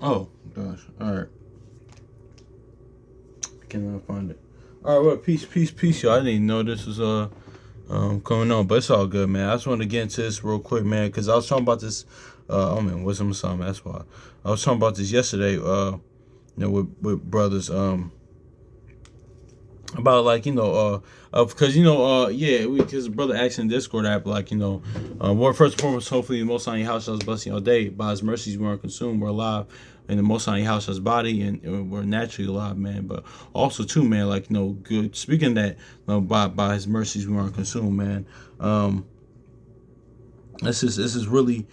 Oh gosh. All right. I cannot find it. All right. Well, peace, y'all. I didn't even know this was going on, but it's all good, man. I just want to get into this real quick, man, because I was talking about this. Oh man, wisdom son. That's why I was talking about this yesterday. With brothers. About like because yeah, because brother asked in Discord app like well, first and foremost, hopefully the Most High house shall bless you all day. By His mercies we weren't consumed, we're alive, and the Most High house shall body, and we're naturally alive, man. But also too, man, like good. Speaking of that, by His mercies we weren't consumed, man. Um, this is really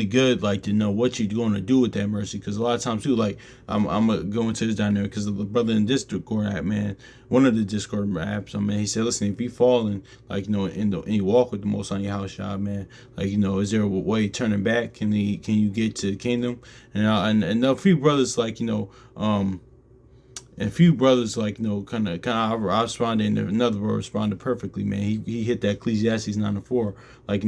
good, like to know what you're going to do with that mercy, because a lot of times too, like I'm gonna go into this dynamic because the brother in Discord app, man, one of the Discord apps, I mean, he said, listen, if you fall in, like in you walk with the Most on your house shot, man, like is there a way turning back? Can you get to the kingdom? And a few brothers like and a few brothers like I responded, and another brother responded perfectly, man. He hit that Ecclesiastes 9:4, like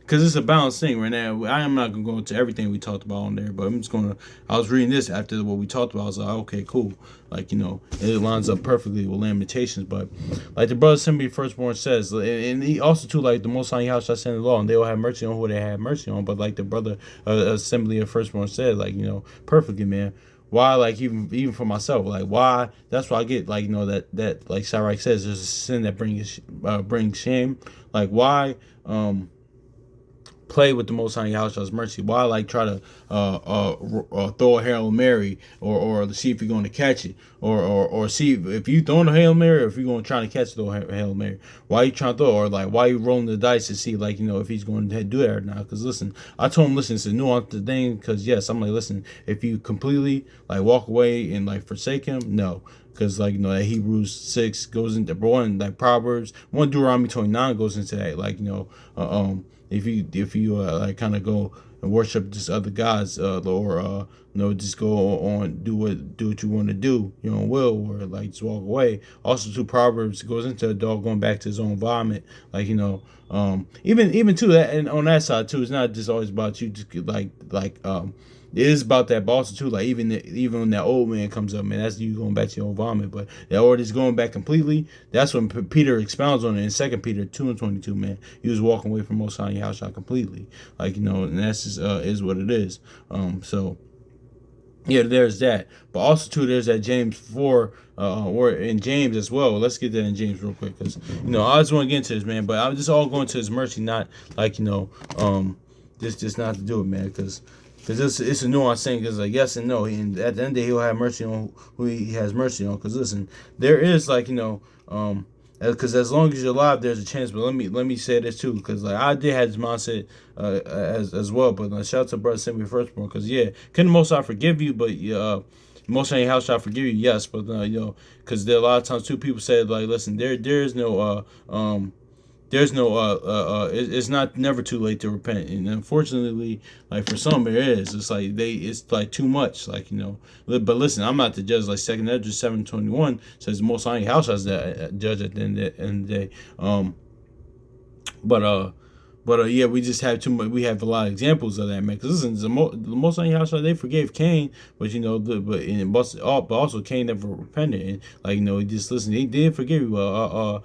because it's a balanced thing right now. I am not gonna go into everything we talked about on there, but I'm just gonna. I was reading this after what we talked about. I was like, okay, cool. Like it lines up perfectly with Lamentations. But like the brother Assembly Firstborn says, and he also too, like the Most High house shall send the law, and they will have mercy on who they have mercy on. But like the brother Assembly of Firstborn said, like perfectly, man. Why, like even for myself, like why? That's why I get like that like Sirach says, there's a sin that brings shame. Like why play with the Most High Yahshua's mercy? Why like try to throw a Hail Mary, or see if you're going to catch it, or see if you throwing a Hail Mary, or if you're going to try to catch the Hail Mary? Why you trying to throw, or like why you rolling the dice to see like if he's going to do that or not? Because listen, I told him, listen, it's a nuanced thing. Because yes, I'm like, listen, if you completely like walk away and like forsake him, no. Because like that Hebrews 6 goes into one, like Proverbs 1, Deuteronomy 29 goes into that, like if you like kind of go and worship just other gods, or just go on do what you want to do your own will, or like just walk away. Also two Proverbs goes into a dog going back to his own vomit, like even too, that, and on that side too, it's not just always about you, just it is about that, but also too, like even when that old man comes up, man, that's you going back to your own vomit. But that already is going back completely. That's when Peter expounds on it in 2 Peter 2:22, man. He was walking away from Most High Yahshua completely, like and that's just is what it is. So yeah, there's that. But also too, there's that James 4, or in James as well. Let's get that in James real quick, because I just want to get into this, man. But I'm just all going to His mercy, not like just not to do it, man, because it's a nuanced thing. Because like yes and no, and at the end of the day, He'll have mercy on who He has mercy on. Because listen, there is like because as long as you're alive, there's a chance. But let me say this too, because like I did have this mindset as well. But shout out to brother send me firstborn, because yeah, can the Most High forgive you? But Most High house shall forgive you, yes. But because there are a lot of times too, people say like, listen, there's no it's not never too late to repent, and unfortunately, like for some it is. It's like too much, like but listen, I'm not the judge. Like 2 Ezra 7:21 says the Most High house has that judge at the end of the day. But yeah, we just have too much. We have a lot of examples of that, man. Because listen, the Most High house, they forgave Cain, but but also Cain never repented, and like he just listen. He did forgive you, but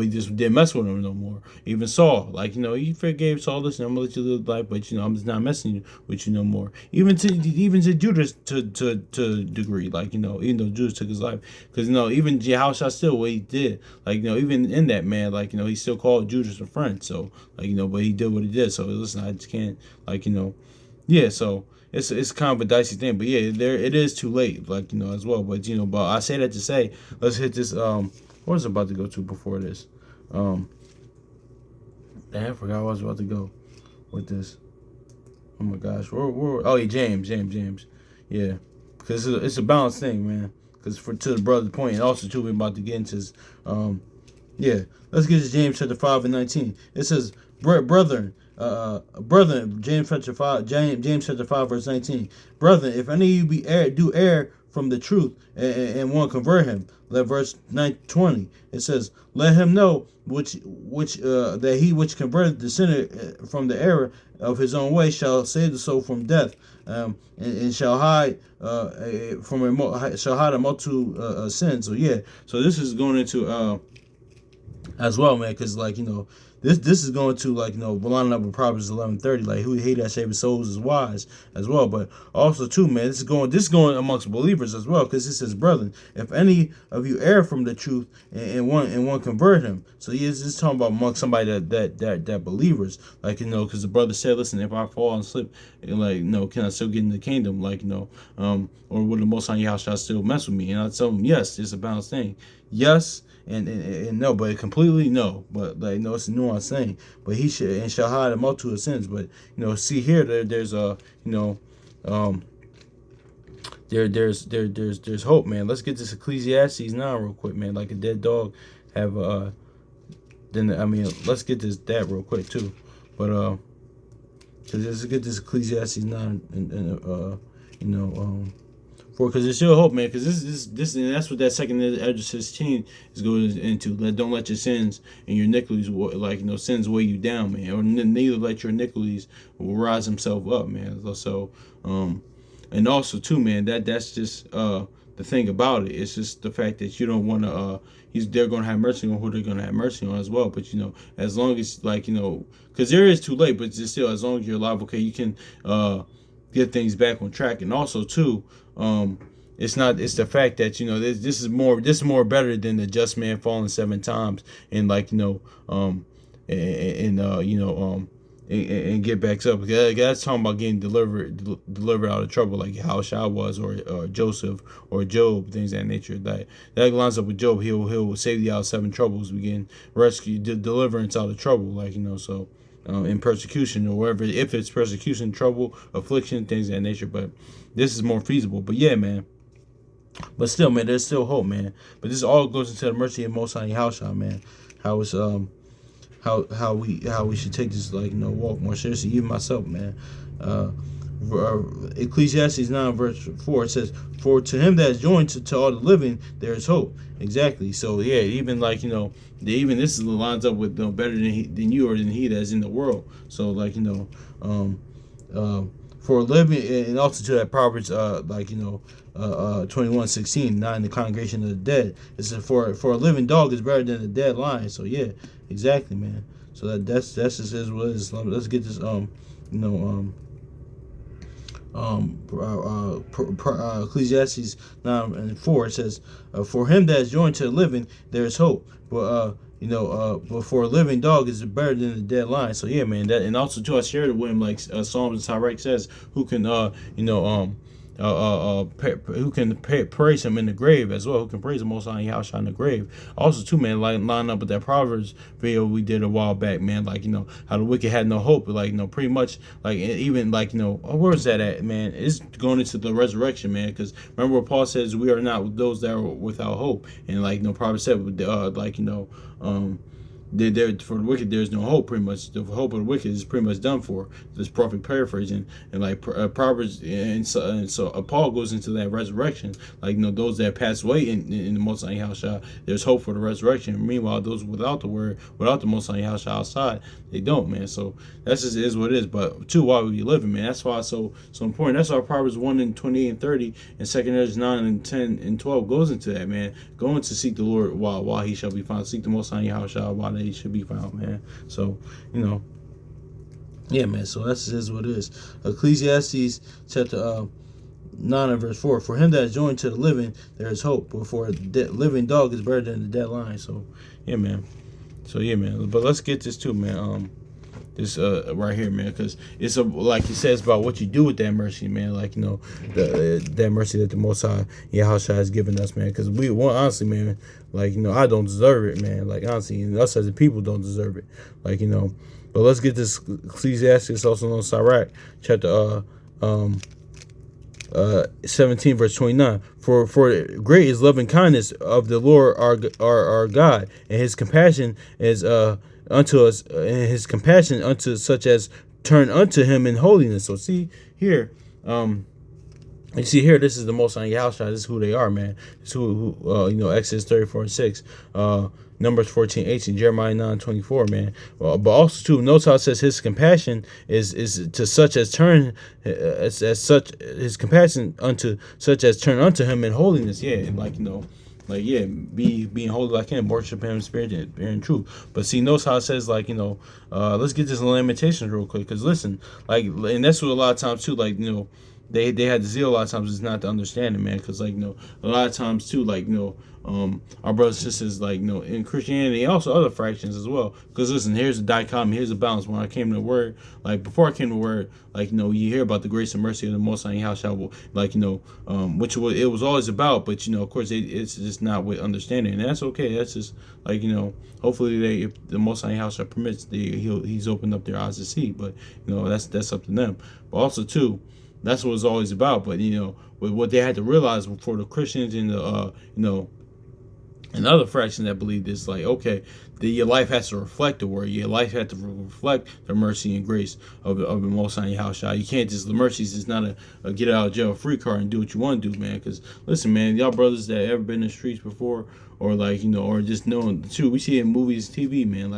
he just didn't mess with him no more. Even Saul, like he forgave Saul. Listen, I'm gonna let you live life, but I'm just not messing with you no more. Even to Judas to degree, like even though Judas took his life, because even Jehoshua still what he did, like even in that, man, like he still called Judas a friend. So like but he did what he did. So listen, I just can't like yeah. So it's kind of a dicey thing, but yeah, there it is too late, like as well. But but I say that to say, let's hit this. What was I about to go to before this? Um, I forgot where I was about to go with this. Oh my gosh, oh yeah, James, yeah, because it's a balanced thing, man. Because to the brother's point, and also too, we're about to get into this, Yeah, let's get to James chapter 5 and 19. It says, brethren, brethren, James chapter 5 verse 19. Brethren, if any of you do err from the truth and want to convert him, let verse 20. It says, let him know which that he which converted the sinner from the error of his own way shall save the soul from death, and shall hide shall hide a multitude sins. So yeah, so this is going into as well, man, because like this is going to like lining up with Proverbs 11:30, like who hate that saving souls is wise as well. But also too, man, this is going amongst believers as well, because it says, brethren, if any of you err from the truth and one convert him. So he is talking about amongst somebody that believers, like because the brother said, listen, if I fall and slip, like can I still get in the kingdom, like or will the Most High Yahshua still mess with me? And I tell him, yes, it's a balanced thing, yes. And no, but completely no, but like it's a nuanced thing. But he should and shall hide a multitude of sins. But see here, there's a there's hope, man. Let's get this Ecclesiastes now real quick, man. Like a dead dog have then I mean let's get that real quick too. But cause let's get this Ecclesiastes 9 and for because there's still hope, man. Because this and that's what that second Ezra 16 is going into. Don't let your sins and your iniquities sins weigh you down, man. Or neither let your iniquities rise himself up, man. So and also too, man. That's just the thing about it. It's just the fact that you don't want to. They're going to have mercy on who they're going to have mercy on as well. But as long as because there is too late, but it's still as long as you're alive, okay, you can get things back on track. And also too, it's the fact that this is more better than the just man falling 7 times and and get back up. That's talking about getting delivered out of trouble, like how Shah was, or Joseph, or Job, things of that nature. That lines up with Job. He'll save you out of 7 troubles. We getting rescue, deliverance out of trouble, so. In persecution or wherever, if it's persecution, trouble, affliction, things of that nature. But this is more feasible. But yeah, man. But still, man, there's still hope, man. But this all goes into the mercy of Most High Yahshua, man. How it's how we should take this walk more seriously. Even myself, man. Ecclesiastes 9 verse 4, it says, for to him that is joined to all the living there is hope. Exactly. So yeah, even even this lines up with better than you or than he that is in the world. So for a living, and also to that Proverbs 21:16, not in the congregation of the dead. It says for a living dog is better than a dead lion. So yeah, exactly, man. So that's just is what it is. Let's get this Ecclesiastes 9 and 4. It says, for him that is joined to the living there is hope, but but for a living dog is better than a dead lion. So yeah, man. That, and also too, I shared it with him, like Psalms and Tyrek says, who can who can praise him in the grave as well, who can praise the Most High Yahshua in the grave. Also too, man, line up with that Proverbs video we did a while back, man, how the wicked had no hope, pretty much, even where's that at, man? It's going into the resurrection, man, because remember what Paul says, we are not those that are without hope. And Proverbs said, there for the wicked there's no hope. Pretty much the hope of the wicked is pretty much done for. This prophet paraphrasing, and Proverbs, and so Paul goes into that resurrection, those that pass away in the Most High Yahshua, there's hope for the resurrection. Meanwhile, those without the word, without the Most High Yahshua outside, they don't, man. So that's just is what it is. But too, while we living, man, that's why it's so important. That's why Proverbs 1 and 28 and 30 and 2 Ezra 9 and 10 and 12 goes into that, man. Going to seek the Lord while he shall be found. Seek the Most High Yahshua while he should be found, man. So yeah, man. So that's is what it is. Ecclesiastes chapter 9 and verse 4. For him that is joined to the living there is hope, but for a living dog is better than the dead lion. So yeah, man. But let's get this too, man. This right here, man, because it's like it says about what you do with that mercy, man. That mercy that the Most High Yahushua has given us, man. Because honestly, man, I don't deserve it, man. Honestly, and us as a people don't deserve it, But let's get this Ecclesiastes, also known as Sirach, chapter 17 verse 29. For great is loving kindness of the Lord our God, and his compassion is unto us, and his compassion unto such as turn unto him in holiness. So see here, you see here, this is the Most High Yahushua. This is who they are, man. This is who Exodus 34:6, Numbers 14:18, Jeremiah 9:24, man. But also too, notice how it says his compassion is to such as turn, as such his compassion unto such as turn unto him in holiness. Yeah, and being holy like him, worship him in spirit and in truth. But see, notice how it says let's get this in Lamentations real quick, because listen, and that's what a lot of times too, they had the zeal a lot of times. It's not the understanding, man, because a lot of times too, our brothers and sisters, in Christianity, also other fractions as well. Because listen, here's a dichotomy, here's a balance. When I came to the word, before I came to the word, you hear about the grace and mercy of the Most High Yahushua, which it was always about. But of course, it's just not with understanding, and that's okay. That's just hopefully if the Most High Yahushua permits, he's opened up their eyes to see. But that's up to them. But also too, that's what it's always about. But what they had to realize for the Christians and the and other fractions that believe this, your life has to reflect the word. Your life has to reflect the mercy and grace of the Most High Yahushua. You can't just, the mercy is not a get out of jail free card and do what you want to do, man. Because listen, man, y'all brothers that ever been in the streets before, or or just knowing too, we see it in movies, TV, man.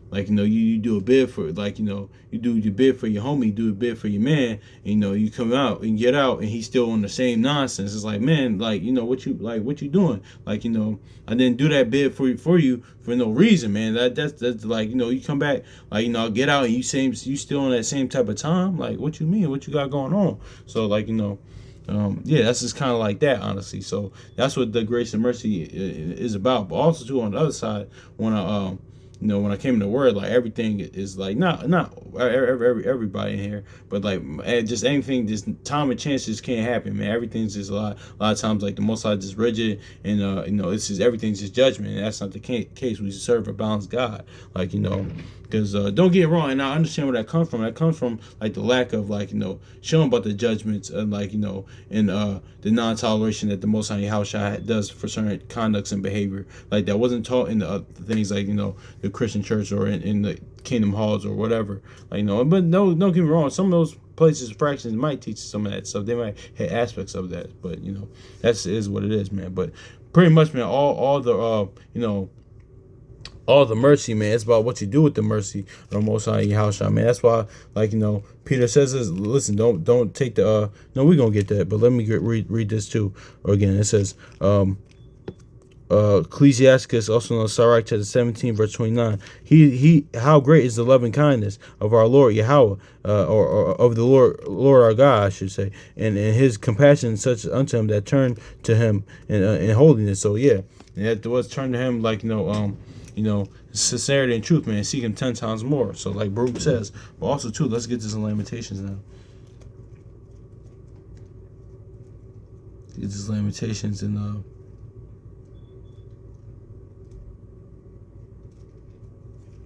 You do a bid for, you do your bid for your homie, you do a bid for your man, and, you come out and get out, and he's still on the same nonsense. It's man, what you doing? I didn't do that bid for you for no reason, man. That's you come back, get out, and you still on that same type of time. What you mean? What you got going on? So, that's just kind of like that, honestly. So that's what the grace and mercy is about. But also too, on the other side, when I came to the word, everything is not everybody in here, but just anything, just time and chance just can't happen, man. Everything's just a lot of times the Most High just rigid, and it's just everything's just judgment, and that's not the case. We serve a balanced God, because don't get it wrong, and I understand where that comes from. That comes from the lack of showing about the judgments and and the non-toleration that the Most High Yahushua does for certain conducts and behavior that wasn't taught in the other things the Christian church or in the kingdom halls or whatever. But no, don't get me wrong. Some of those places, fractions might teach some of that stuff. They might have aspects of that, but that's is what it is, man. But pretty much, man, all the mercy, man, it's about what you do with the mercy of the Most High Yahushua, man. That's why, Peter says this. Listen, don't take the no, we're gonna get that, but let me read this too. Or again, it says Ecclesiastes, also known as Sirach, chapter 17, verse 29. How great is the loving kindness of our Lord Yahweh, or of the Lord our God, I should say, and his compassion such unto him that turn to him in holiness. So yeah, and that was turn to him sincerity and truth, man. Seek him 10 times more. So Baruch says. But also too, let's get this in Lamentations now. Get this Lamentations in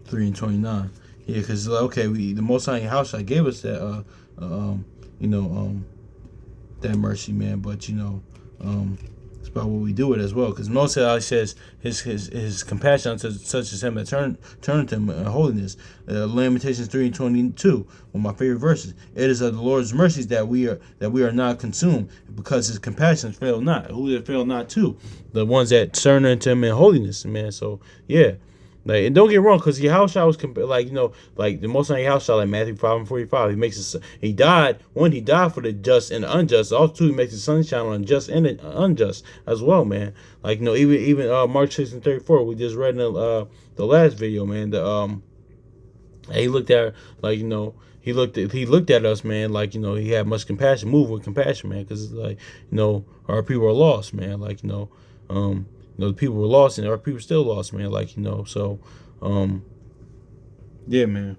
3:29. Yeah, because the Most High Yahushua gave us that that mercy, man. But it's about what we do with it as well. Because Moses says his compassion unto such as him that turn to him in holiness. Lamentations 3:22, one of my favorite verses. It is of the Lord's mercies that we are not consumed, because his compassions fail not. Who did it fail not to? The ones that turn unto him in holiness, man. So yeah. And don't get me wrong, because Yahushua was the Most High Yahushua, Matthew 5:45. He makes he died for the just and the unjust. Also, too, he makes the sun shine on the just and the unjust as well, man. Even Mark 6:34, we just read in the last video, man. He looked at he looked at us, man. He had much compassion, moved with compassion, man. Because our people are lost, man. The people were lost, and our people still lost, man. So, yeah, man.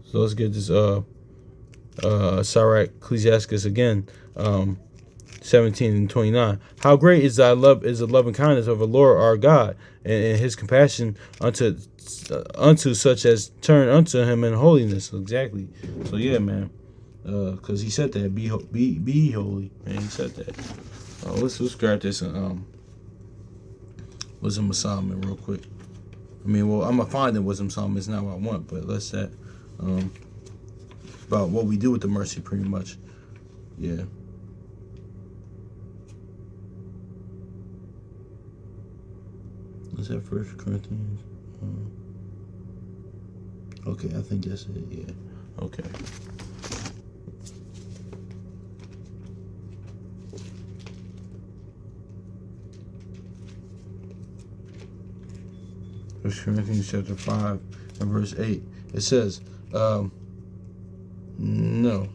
So let's get this Sirach, Ecclesiastes again, 17:29. How great is the loving kindness of the Lord our God, and his compassion unto such as turn unto him in holiness. Exactly. So yeah, man. Because he said that be holy, man. He said that. Let's grab this Wisdom of Solomon real quick. I mean, well, I'm gonna find the Wisdom of Solomon. It's not what I want, but let's that about what we do with the mercy, pretty much. Yeah. Is that First Corinthians? Okay, I think that's it. Yeah. Okay. First Corinthians chapter 5 and verse 8. It says, no,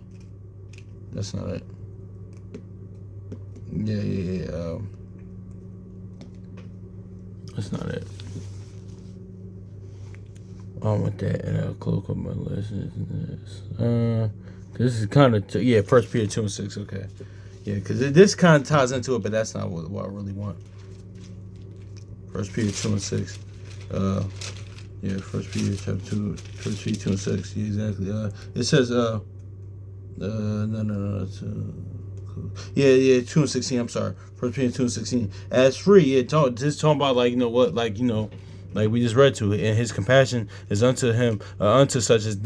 that's not it. Yeah. That's not it. I want that and I'll cloak up my lessons. This is kind of, First Peter 2 and 6. Okay. Yeah, because this kind of ties into it, but that's not what I really want. First Peter 2 and 6. First Peter chapter 2, First Peter 2 and 6. Yeah, exactly. It says, no. 2 and 16. I'm sorry. First Peter 2 and 16. As free, just talking about like like we just read to it, and his compassion is unto him, unto such as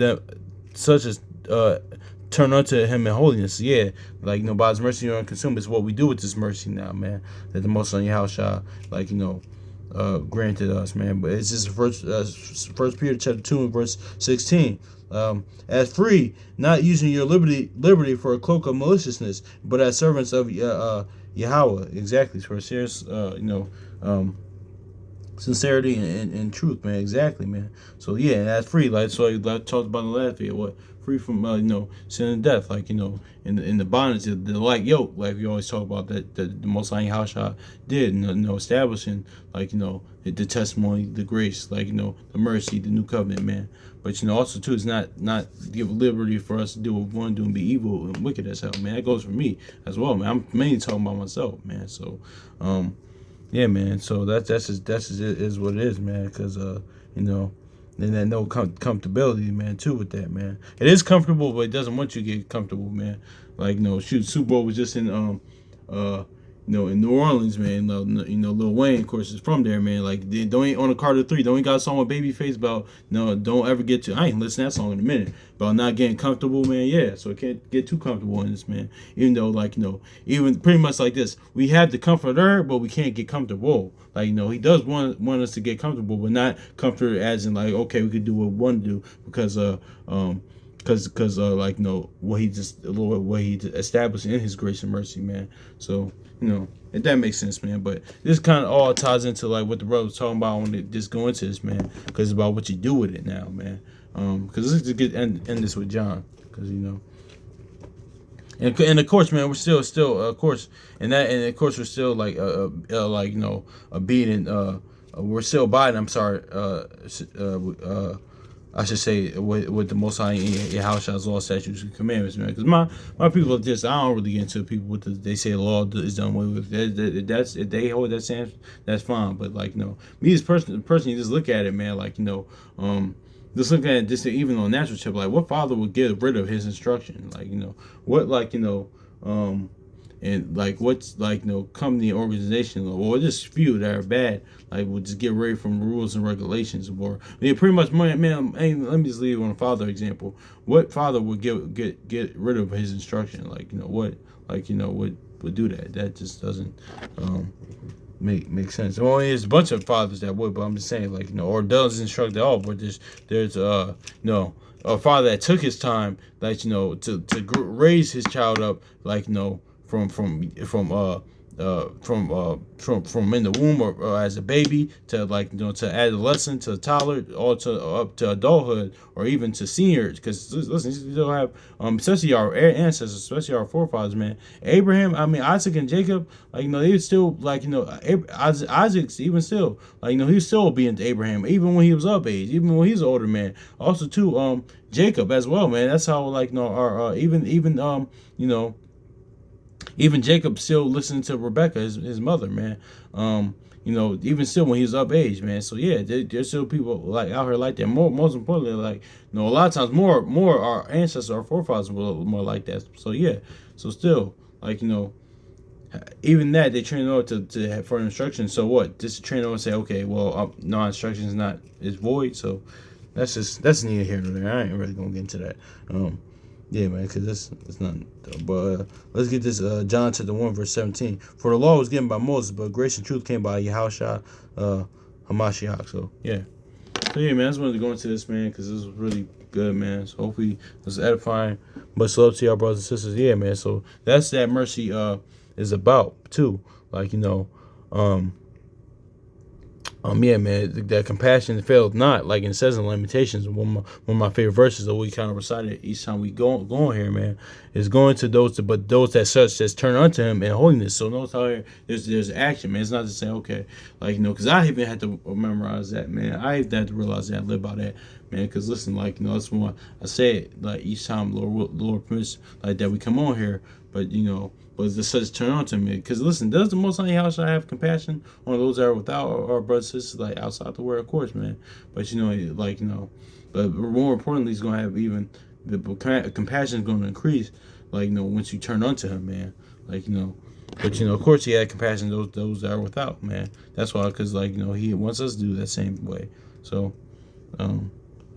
turn unto him in holiness. Yeah, like by his mercy you're unconsumed. It's what we do with this mercy now, man. That the Most High house shall granted us, man. But it's just First Peter chapter 2 and verse 16. As free, not using your liberty for a cloak of maliciousness, but as servants of Yahweh. Exactly. For serious, sincerity and truth, man. Exactly, man. So yeah, that's free. Like I talked about in the last video. What free from sin and death, like in the bondage, the like yoke, like we always talk about that the Most High House did, establishing the testimony, the grace, the mercy, the new covenant, man. But also too, it's not give liberty for us to do what we want to do and be evil and wicked as hell, man. That goes for me as well, man. I'm mainly talking about myself, man. So, yeah, man. So that's is what it is, man. Because and that no comfortability, man, too, with that, man. It is comfortable, but it doesn't want you to get comfortable, man. Like Super Bowl was just in in New Orleans, man. Lil Wayne, of course, is from there, man. Like, they don't ain't on a Carter 3. Don't ain't got a song with Babyface about, don't ever get to, I ain't listen to that song in a minute, about not getting comfortable, man. Yeah, so it can't get too comfortable in this, man. Even though, even pretty much like this, we have the comforter, but we can't get comfortable. Like, he does want us to get comfortable, but not comfort as in, like, okay, we could do what we want to do because, what he established in his grace and mercy, man. So, if that makes sense, man. But this kind of all ties into like what the brother was talking about when they just go into this, man. Because it's about what you do with it now, man. Because let's just end this with John, because and of course, man, we're still of course, and of course we're still a beating. We're still abiding. I'm sorry. I should say with the Most High in your house, shall law, statutes, and commandments, man. Because my people are just, I don't really get into people with they say the law is done away with. That's if they hold that stance, that's fine. But me as person, you just look at it, man. Just looking at it, just even on natural tip, like what father would get rid of his instruction? And what's company organization or just few that are bad, would just get rid from rules and regulations, or pretty much, man. Let me just leave on a father example. What father would get rid of his instruction? Would do that? That just doesn't make sense. Well, there's a bunch of fathers that would, but I'm just saying, or does instruct at all. But there's a father that took his time, to raise his child up, from in the womb or as a baby to to adolescent to toddler or to up to adulthood or even to seniors, because listen, you still have especially our ancestors, especially our forefathers, man. Abraham, Isaac and Jacob, they were still Isaac even still he was still obedient to Abraham even when he was of age, even when he's an older man. Also too Jacob as well, man. That's how Even Jacob still listened to Rebecca, his mother, man. You know, even still when he was of age, man. So yeah, there's still people like out here like that. Most importantly, like, you know, a lot of times more our ancestors, our forefathers were more like that. So yeah, so still, like, you know, even that they train over to have further instructions. So what? Just to train over and say, okay, well, no, instructions not is void. So that's neither here nor there. I ain't really gonna get into that. Yeah, man, because that's not. But let's get this. John chapter 1 verse 17. For the law was given by Moses, but grace and truth came by Yahushua Hamashiach. So yeah. So yeah, man, I just wanted to go into this, man, because this was really good, man. So hopefully it's edifying. Much love to y'all, brothers and sisters. Yeah, man. So that's that mercy is about too. Like, you know, yeah, man, that compassion failed not, like it says in Lamentations, one of my favorite verses that we kind of recited each time we go on here, man, is going to those that such as turn unto him in holiness. So notice how here there's action, man. It's not just saying, okay, like, you know, because I even had to memorize that, man. I had to realize that, live by that, man. Because listen, like, you know, that's why I say it, like, each time Lord permits, like, that we come on here, but, you know, but the such turn on to me. Because listen, does the Most High Yahweh have compassion on those that are without our brothers and sisters, like outside the world, of course, man. But, you know, like, you know, but more importantly, he's gonna have even the compassion is going to increase, like, you know, once you turn onto him, man. Like, you know, but, you know, of course, he had compassion those that are without, man. That's why, because, like, you know, he wants us to do that same way. So, yeah,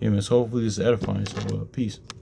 man. So hopefully, this is edifying. So, peace.